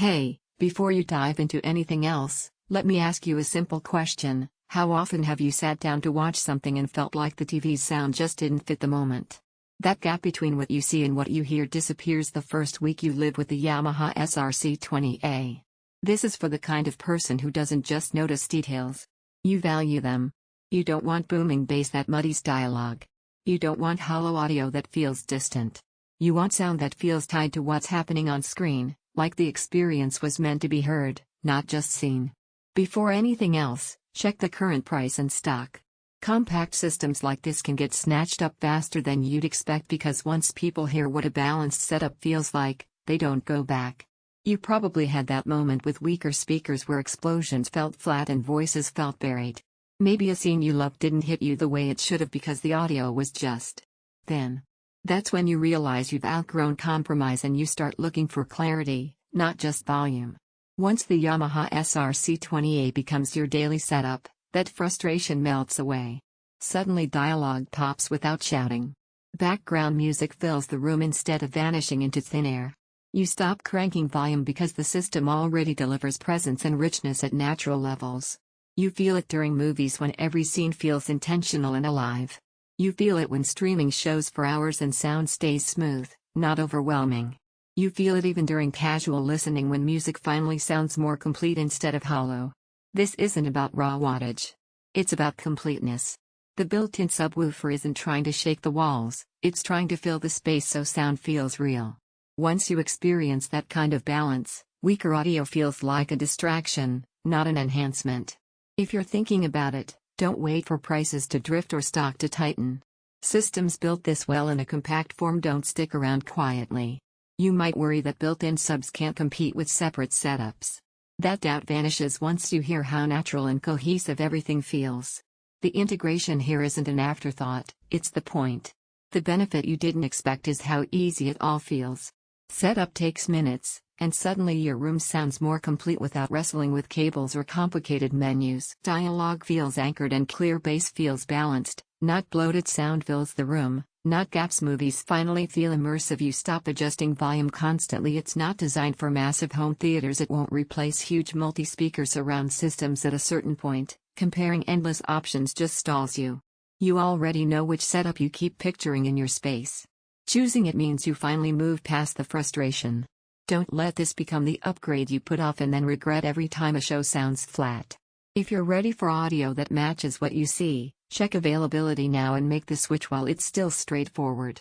Hey, before you dive into anything else, let me ask you a simple question. How often have you sat down to watch something and felt like the TV's sound just didn't fit the moment? That gap between what you see and what you hear disappears the first week you live with the Yamaha SR-C20A. This is for the kind of person who doesn't just notice details. You value them. You don't want booming bass that muddies dialogue. You don't want hollow audio that feels distant. You want sound that feels tied to what's happening on screen, like the experience was meant to be heard, not just seen. Before anything else, check the current price and stock. Compact systems like this can get snatched up faster than you'd expect because once people hear what a balanced setup feels like, they don't go back. You probably had that moment with weaker speakers where explosions felt flat and voices felt buried. Maybe a scene you loved didn't hit you the way it should have because the audio was just thin. That's when you realize you've outgrown compromise and you start looking for clarity, not just volume. Once the Yamaha SR-C20A becomes your daily setup, that frustration melts away. Suddenly dialogue pops without shouting. Background music fills the room instead of vanishing into thin air. You stop cranking volume because the system already delivers presence and richness at natural levels. You feel it during movies when every scene feels intentional and alive. You feel it when streaming shows for hours and sound stays smooth, not overwhelming. You feel it even during casual listening when music finally sounds more complete instead of hollow. This isn't about raw wattage. It's about completeness. The built-in subwoofer isn't trying to shake the walls, it's trying to fill the space so sound feels real. Once you experience that kind of balance, weaker audio feels like a distraction, not an enhancement. If you're thinking about it, don't wait for prices to drift or stock to tighten. Systems built this well in a compact form don't stick around quietly. You might worry that built-in subs can't compete with separate setups. That doubt vanishes once you hear how natural and cohesive everything feels. The integration here isn't an afterthought, it's the point. The benefit you didn't expect is how easy it all feels. Setup takes minutes, and suddenly your room sounds more complete without wrestling with cables or complicated menus. Dialogue feels anchored and clear, bass feels balanced, not bloated. Sound fills the room, not gaps. Movies finally feel immersive. You stop adjusting volume constantly. It's not designed for massive home theaters. It won't replace huge multi-speaker surround systems at a certain point. Comparing endless options just stalls you. You already know which setup you keep picturing in your space. Choosing it means you finally move past the frustration. Don't let this become the upgrade you put off and then regret every time a show sounds flat. If you're ready for audio that matches what you see, check availability now and make the switch while it's still straightforward.